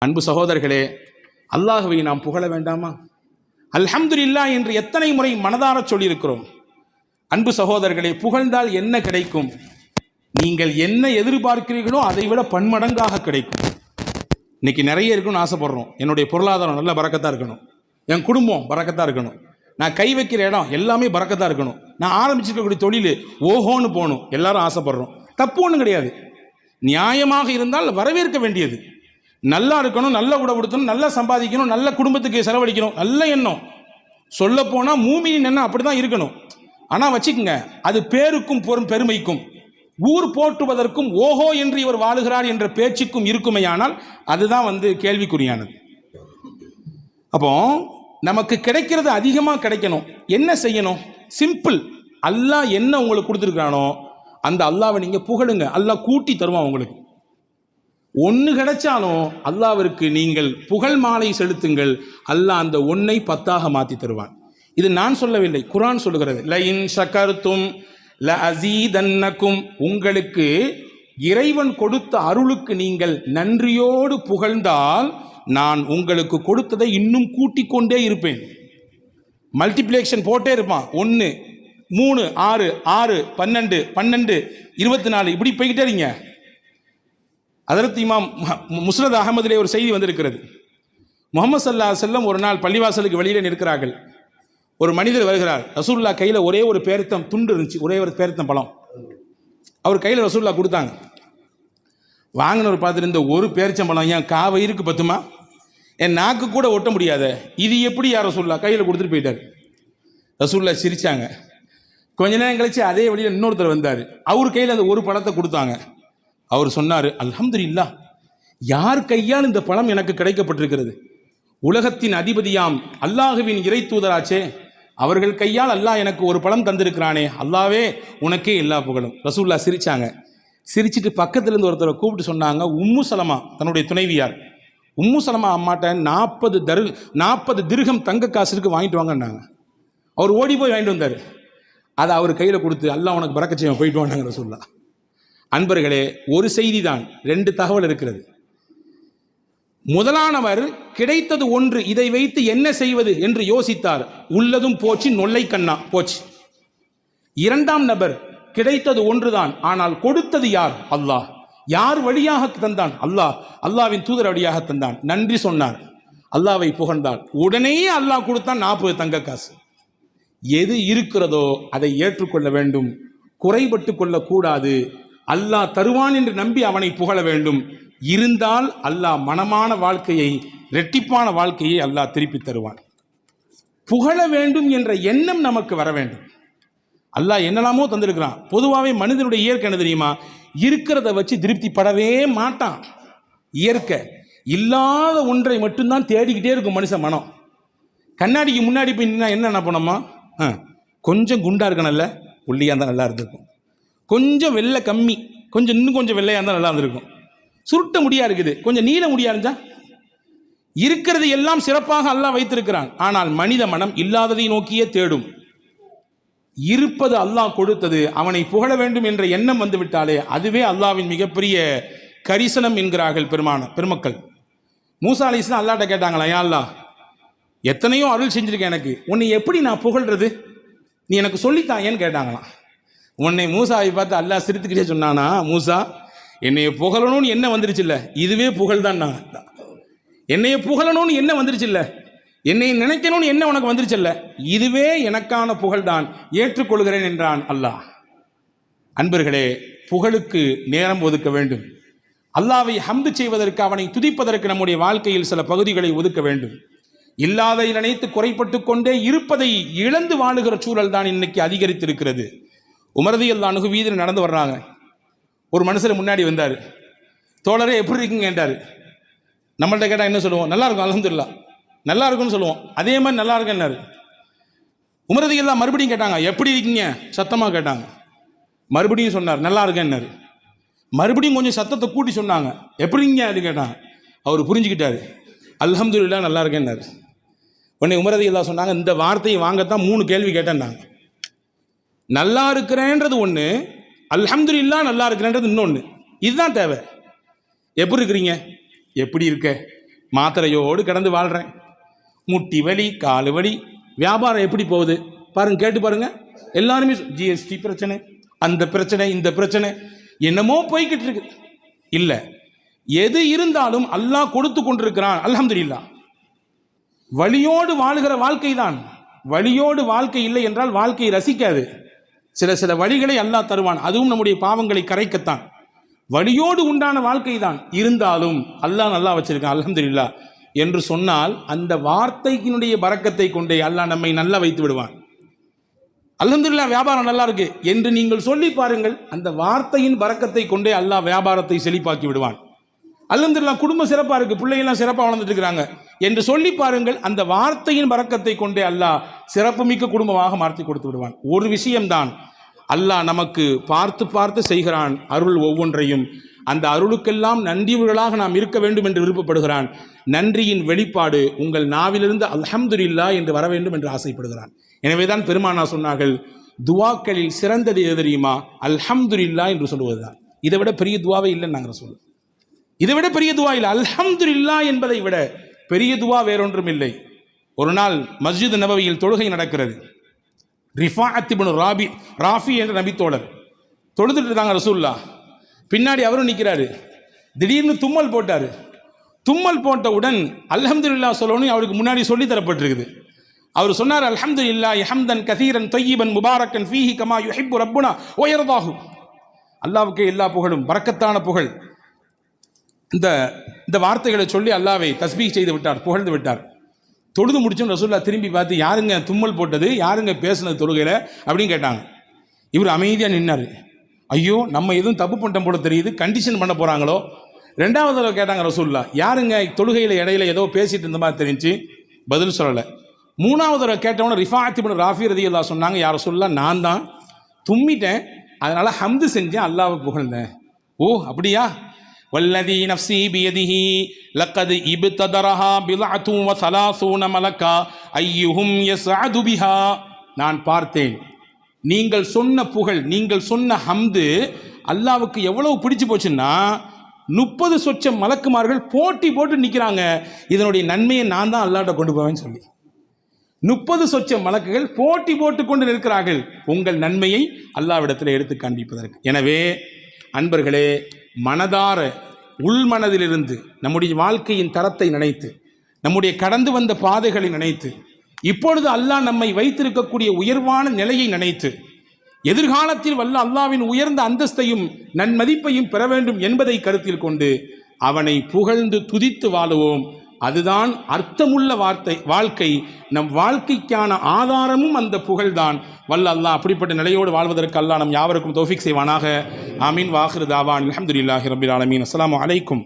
அன்பு சகோதரர்களே, அல்லாஹ்வை நாம் புகழ வேண்டாமா? அல்ஹம்துலில்லாஹ் என்று எத்தனை முறை மனதார சொல்லியிருக்கிறோம். அன்பு சகோதரர்களே, புகழ்ந்தால் என்ன கிடைக்கும்? நீங்கள் என்ன எதிர்பார்க்கிறீர்களோ அதை விட பன்மடங்காக கிடைக்கும். இன்னைக்கு நிறைய இருக்கணும்னு ஆசைப்படுறோம். என்னுடைய பொருளாதாரம் நல்ல பரக்கத்தாக இருக்கணும், என் குடும்பம் பரக்கத்தாக இருக்கணும், நான் கை வைக்கிற இடம் எல்லாமே பரக்கத்தாக இருக்கணும், நான் ஆரம்பிச்சிருக்கக்கூடிய தொழில் ஓஹோன்னு போகணும், எல்லாரும் ஆசைப்படுறோம். தப்பு ஒன்றும் கிடையாது. நியாயமாக இருந்தால் வரவேற்க வேண்டியது. நல்லா இருக்கணும், நல்ல உடை உடுத்தணும், நல்லா சம்பாதிக்கணும், நல்ல குடும்பத்துக்கு செலவழிக்கணும், நல்ல எண்ணம். சொல்ல போனால் மூமியின் எண்ணம் அப்படி தான் இருக்கணும். ஆனால் வச்சுக்கோங்க, அது பேருக்கும் பெருமைக்கும் ஊர் போற்றுவதற்கும் ஓஹோ என்று இவர் வாழுகிறார் என்ற பேச்சுக்கும் இருக்குமையானால் அதுதான் கேள்விக்குறியானது. அப்போ நமக்கு கிடைக்கிறது அதிகமாக கிடைக்கணும். என்ன செய்யணும்? சிம்பிள். அல்லாஹ் என்ன உங்களுக்கு கொடுத்துருக்கானோ அந்த அல்லாவை நீங்கள் புகழுங்க. அல்லாஹ் கூட்டி தருவான் உங்களுக்கு. ஒன்று கிடைச்சாலும் அல்லாவிற்கு நீங்கள் புகழ் மாலை செலுத்துங்கள். அல்லாஹ் அந்த ஒன்றை 10ஆக மாற்றி தருவான். இது நான் சொல்லவில்லை, குர்ஆன் சொல்லுகிறது. லஇன் ஷகர்தும் லஅஸீதன்னகும், உங்களுக்கு இறைவன் கொடுத்த அருளுக்கு நீங்கள் நன்றியோடு புகழ்ந்தால் நான் உங்களுக்கு கொடுத்ததை இன்னும் கூட்டிக் கொண்டே இருப்பேன். மல்டிப்ளிகேஷன் போட்டே இருப்பான். 1 3 6 6 12 12 24 இப்படி போய்கிட்டே இருங்க. ஹஜ்ரத் இமாம் முஸ்னத் அஹமதிலே ஒரு செய்தி வந்திருக்கிறது. முஹம்மது ஸல்லல்லாஹு அலைஹி வஸல்லம் ஒரு நாள் பள்ளிவாசலுக்கு வெளியிலே நிற்கிறார்கள். ஒரு மனிதர் வருகிறார். ரசூலுல்லாஹ் கையில் ஒரே ஒரு பேரித்தம் துண்டு இருந்துச்சு, ஒரே ஒரு பேரித்தம் பழம். அவர் கையில் ரசூலுல்லாஹ் கொடுத்தாங்க. வாங்கினவர் பார்த்துட்டு, இந்த ஒரு பேரிச்சம்பழம் ஏன் காவயிருக்கு பத்துமா? என் நாக்கு கூட ஒட்ட முடியாத, இது எப்படி யார் ரசூலுல்லாஹ் கையில் கொடுத்துட்டு போயிட்டார். ரசூலுல்லாஹ் சிரிச்சாங்க. கொஞ்ச நேரம் கழிச்சு அதே வழியில் இன்னொருத்தர் வந்தார். அவர் கையில் அந்த ஒரு பழத்தை கொடுத்தாங்க. அவர் சொன்னார், அல்ஹம்துலில்லாஹ், யார் கையால் இந்த பழம் எனக்கு கிடைக்கப்பட்டிருக்கிறது? உலகத்தின் அதிபதியாம் அல்லாஹுவின் இறை தூதராச்சே, அவர்கள் கையால் அல்லாஹ் எனக்கு ஒரு பழம் தந்திருக்கிறானே, அல்லாவே உனக்கே எல்லா புகழும். ரசூலுல்லாஹ் சிரிச்சாங்க. சிரிச்சிட்டு பக்கத்துல இருந்து ஒருத்தரை கூப்பிட்டு சொன்னாங்க, உம்மு சலமா, தன்னுடைய துணைவியார் உம்மு சலமா அம்மாட்ட 40 திர்ஹம் தங்க காசு இருக்கு, வாங்கிட்டு வாங்கன்னாங்க. அவர் ஓடி போய் வாங்கிட்டு வந்தார். அதை அவர் கையில் கொடுத்து, அல்லாஹ் உனக்கு பரக்கத் செய்வான், போயிட்டு வாங்க ரசூலுல்லாஹ். அன்பர்களே, ஒரு செய்தி தான், 2 தகவல் இருக்கிறது. முதலானவர் கிடைத்தது ஒன்று, இதை வைத்து என்ன செய்வது என்று யோசித்தார். உள்ளதும் போச்சு, நொல்லை கண்ணா போச்சு. 2ஆம் நபர் கிடைத்தது ஒன்றுதான், ஆனால் கொடுத்தது யார்? அல்லாஹ். யார் வழியாக தந்தான்? அல்லாஹ். அல்லாஹ்வின் தூதர் வழியாக தந்தான். நன்றி சொன்னார், அல்லாஹ்வை புகழ்ந்தார். உடனே அல்லாஹ் கொடுத்தான் 40 தங்க காசு. எது இருக்கிறதோ அதை ஏற்றுக்கொள்ள வேண்டும், குறைபட்டு கொள்ளக்கூடாது. அல்லாஹ் தருவான் என்று நம்பி அவனை புகழ வேண்டும். இருந்தால் அல்லாஹ் மனமான வாழ்க்கையை, இரட்டிப்பான வாழ்க்கையை அல்லாஹ் திருப்பி தருவான். புகழ வேண்டும் என்ற எண்ணம் நமக்கு வர வேண்டும். அல்லாஹ் என்னெல்லாமோ தந்திருக்கிறான். பொதுவாகவே மனிதனுடைய இயற்கை என்ன தெரியுமா? இருக்கிறத வச்சு திருப்திப்படவே மாட்டான். இயற்கை இல்லாத ஒன்றை மட்டும்தான் தேடிக்கிட்டே இருக்கும் மனுஷன் மனம். கண்ணாடிக்கு முன்னாடி போய் நின்னா என்ன பண்ணோமா? கொஞ்சம் குண்டா இருக்கணும்ல, ஒல்லியாக இருந்தால் நல்லா இருந்திருக்கும். கொஞ்சம் வெள்ளை கம்மி, இன்னும் கொஞ்சம் வெள்ளையாக இருந்தால் நல்லா இருந்திருக்கும். சுருட்ட முடியா இருக்குது, கொஞ்சம் நீள முடியா இருந்தா. இருக்கிறது எல்லாம் சிறப்பாக அல்லாஹ் வைத்திருக்கிறான். ஆனால் மனித மனம் இல்லாததை நோக்கியே தேடும். இருப்பது அல்லாஹ் கொடுத்தது, அவனை புகழ வேண்டும் என்ற எண்ணம் வந்து விட்டாலே அதுவே அல்லாஹ்வின் மிகப்பெரிய கரிசனம் என்கிறார்கள் பெருமக்கள். மூசா அலைஹிஸ்ஸலாம் அல்லாஹ்ட்ட கேட்டாங்களா, யா அல்லாஹ், எத்தனையோ அருள் செஞ்சிருக்கேன், எனக்கு உன்னை எப்படி நான் புகழ்றது, நீ எனக்கு சொல்லித்தாயேன்னு கேட்டாங்களாம். உன்னை மூசாவை பார்த்து அல்லாஹ் சிரித்துக்கிட்டே சொன்னானா, மூசா, என்னைய புகழணும்னு என்ன வந்துருச்சு இல்லை, இதுவே புகழ் தான். என்னைய புகழணும்னு என்ன வந்துருச்சு இல்லை, என்னை நினைக்கணும்னு என்ன உனக்கு வந்துருச்சு இல்லை, இதுவே எனக்கான புகழ் தான், ஏற்றுக்கொள்கிறேன் என்றான் அல்லாஹ். அன்பர்களே, புகழுக்கு நேரம் ஒதுக்க வேண்டும். அல்லாஹ்வை ஹம்து செய்வதற்கு, அவனை துதிப்பதற்கு நம்முடைய வாழ்க்கையில் சில பகுதிகளை ஒதுக்க வேண்டும். இல்லாதை நினைத்து குறைப்பட்டு கொண்டே இருப்பதை இழந்து வாழுகிற சூழல் தான் இன்னைக்கு அதிகரித்திருக்கிறது. உமர் ரலியல்லாஹு அன்ஹு வீதியில் நடந்து வர்றாங்க. ஒரு மனுஷர் முன்னாடி வந்தார். தோழரே எப்படி இருக்கீங்க கேட்டார். நம்மள்ட்ட கேட்டால் என்ன சொல்லுவோம்? நல்லா இருக்கும், அல்ஹம்துலில்லாஹ், நல்லா இருக்குன்னு சொல்லுவோம். அதே மாதிரி நல்லா இருக்குன்னாரு. உமர் ரலியல்லாஹு மறுபடியும் கேட்டாங்க, எப்படி இருக்கீங்க சத்தமாக கேட்டாங்க. மறுபடியும் சொன்னார், நல்லா இருக்கேன்னாரு. மறுபடியும் கொஞ்சம் சத்தத்தை கூட்டி சொன்னாங்க, எப்படிங்க அது கேட்டாங்க. அவர் புரிஞ்சுக்கிட்டாரு, அல்ஹம்துலில்லாஹ் நல்லா இருக்கேன்னாரு. உடனே உமர் ரலியல்லாஹு சொன்னாங்க, இந்த வார்த்தையை வாங்கத்தான் 3 கேள்வி கேட்டேன்னாங்க. நல்லா இருக்கிறேன்றது ஒன்று, அல்ஹம்துலில்லாஹ் நல்லா இருக்கிறேன்றது இன்னொன்று. இதுதான் தேவை. எப்படி இருக்கிறீங்க? எப்படி இருக்க? மாத்திரையோடு கடந்து வாழ்கிறேன், முட்டி வலி, காலு வலி, வியாபாரம் எப்படி போகுது பாருங்க, கேட்டு பாருங்க. எல்லாருமே ஜிஎஸ்டி பிரச்சனை, அந்த பிரச்சனை, இந்த பிரச்சனை, என்னமோ போய்கிட்டு இருக்கு. இல்லை, எது இருந்தாலும் அல்லாஹ் கொடுத்து கொண்டிருக்கிறான், அல்ஹம்துலில்லாஹ். வலியோடு வாழுகிற வாழ்க்கை தான். வலியோடு வாழ்க்கை இல்லை என்றால் வாழ்க்கையை ரசிக்காது. சில வழிகளை அல்லாஹ் தருவான், அதுவும் நம்முடைய பாவங்களை கரைக்கத்தான். வலியோடு உண்டான வாழ்க்கை தான், இருந்தாலும் அல்லாஹ் நல்லா வச்சிருக்கான் அல்ஹம்துலில்லாஹ் என்று சொன்னால் அந்த வார்த்தையினுடைய பரக்கத்தை கொண்டே அல்லாஹ் நம்மை நல்லா வைத்து விடுவான். அல்ஹம்துலில்லாஹ் வியாபாரம் நல்லா இருக்கு என்று நீங்கள் சொல்லி பாருங்கள், அந்த வார்த்தையின் பரக்கத்தை கொண்டே அல்லாஹ் வியாபாரத்தை செழிப்பாக்கி விடுவான். அல்ஹம்துலில்லாஹ் குடும்பம் சிறப்பாக இருக்கு, பிள்ளைகள்லாம் சிறப்பாக வளர்ந்துட்டு இருக்கிறாங்க என்று சொல்லி பாருங்கள், அந்த வார்த்தையின் பரக்கத்தை கொண்டே அல்லாஹ் சிறப்புமிக்க குடும்பமாக மாற்றி கொடுத்து விடுவான். ஒரு விஷயம்தான், அல்லாஹ் நமக்கு பார்த்து பார்த்து செய்கிறான் அருள் ஒவ்வொன்றையும். அந்த அருளுக்கெல்லாம் நன்றியுள்ளவர்களாக நாம் இருக்க வேண்டும் என்று விருப்பப்படுகிறான். நன்றியின் வெளிப்பாடு உங்கள் நாவிலிருந்து அல்ஹம்துலில்லாஹ் என்று வர வேண்டும் என்று ஆசைப்படுகிறான். எனவேதான் பெருமானார் சொன்னார்கள், துவாக்களில் சிறந்தது எது தெரியுமா? அல்ஹம்துலில்லாஹ் என்று சொல்லுவதுதான். இதை விட பெரிய துவாவே இல்லைன்னு நாங்கள் சொல்லுவோம். இதை விட பெரிய துவா இல்லை. அல்ஹம்துலில்லாஹ் என்பதை விட பெரிய துவா வேறொன்றும் இல்லை. ஒரு நாள் மஸ்ஜித் நபவியில் தொழுகை நடக்கிறது. ரிஃபாஅத் இப்னு ராஃபி என்ற நபித்தோழர் தொழுதுட்டு இருக்காங்க ரசூலுல்லாஹ். பின்னாடி அவரும் நிற்கிறாரு. திடீர்னு தும்மல் போட்டார். தும்மல் போட்டவுடன் அல்ஹம்துலில்லாஹ் சொல்லணும் அவருக்கு முன்னாடி சொல்லி தரப்பட்டிருக்குது. அவர் சொன்னார், அல்ஹம்துலில்லாஹி ஹம்தன் கதீரன் தொய்யிபன் முபாரக்கன் ஃபீஹி கமா யுஹிப்பு ரப்புனா வ யர்தாஹு. அல்லாஹ்வுக்கே எல்லா புகழும், பரக்கத்தான புகழ். இந்த வார்த்தைகளை சொல்லி அல்லாஹ்வை தஸ்பீஹ் செய்து விட்டார், புகழ்ந்து விட்டார். தொழுது முடிச்சோன்னு ரசூலுல்லாஹ் திரும்பி பார்த்து, யாருங்க தும்மல் போட்டது, யாருங்க பேசுனது தொழுகையில் அப்படின்னு கேட்டாங்க. இவர் அமைதியாக நின்னார். ஐயோ, நம்ம எதுவும் தப்பு பண்ணிட்டோம் போல தெரியுது, கண்டிஷன் பண்ண போகிறாங்களோ. ரெண்டாவது தடவை கேட்டாங்க ரசூலுல்லாஹ், யாருங்க தொழுகையில் இடையில ஏதோ பேசிட்டு இருந்த மாதிரி தெரிஞ்சு, பதில் சொல்லலை. மூணாவது தடவை கேட்டவன ரிஃபாஅத் இப்னு ராஃபி ரலியல்லாஹு சொன்னாங்க, யார் ரசூலுல்லாஹ், நான் தான் தும்மிட்டேன், அதனால் ஹம்து செஞ்சேன், அல்லாஹ்வை புகழ்ந்தேன். ஓ அப்படியா? வல்லதி நஃப்ஸி பியதிஹி லக்கத் இப்ததரஹா பில்அத்து வ ஸலாஸூன மலக்கா அய்யுஹும் யஸ்அது பிஹா. நான் பார்த்தேன், நீங்கள் சொன்ன புகழ், நீங்கள் சொன்ன ஹம்து அல்லாஹ்வுக்கு எவ்வளவு பிடிச்சு போச்சுன்னா 30 சொச்சம் மலக்குமார்கள் போட்டி போட்டு நிற்கிறாங்க, இதனுடைய நன்மையை நான் தான் அல்லாஹ்ட்ட கொண்டு போவேன்னு சொல்லி. 30 சொச்சம் மலக்குகள் போட்டி போட்டு கொண்டு நிற்கிறார்கள் உங்கள் நன்மையை அல்லாஹ்விடத்தில் எடுத்து காண்பிப்பதற்கு. எனவே அன்பர்களே, மனதார உள்மனதிலிருந்து நம்முடைய வாழ்க்கையின் தரத்தை நினைத்து, நம்முடைய கடந்து வந்த பாதைகளை நினைத்து, இப்பொழுது அல்லாஹ் நம்மை வைத்திருக்கக்கூடிய உயர்வான நிலையை நினைத்து, எதிர்காலத்தில் வல்ல அல்லாஹ்வின் உயர்ந்த அந்தஸ்தையும் நன்மதிப்பையும் பெற வேண்டும் என்பதை கருத்தில் கொண்டு அவனை புகழ்ந்து துதித்து வாழுவோம். அதுதான் அர்த்தமுள்ள வாழ்க்கை. நம் வாழ்க்கைக்கான ஆதாரமும் அந்த புகழ்தான். வல்ல அல்லாஹ் அப்படிப்பட்ட நிலையோடு வாழ்வதற்கு அல்லாஹ் நம் யாவருக்கும் தௌஃபீக் செய்வானாக. ஆமீன். வாஹிரு தாவான் அல்ஹம்துலில்லாஹி ரப்பில் ஆலமீன். அஸ்ஸலாமு அலைக்கும்.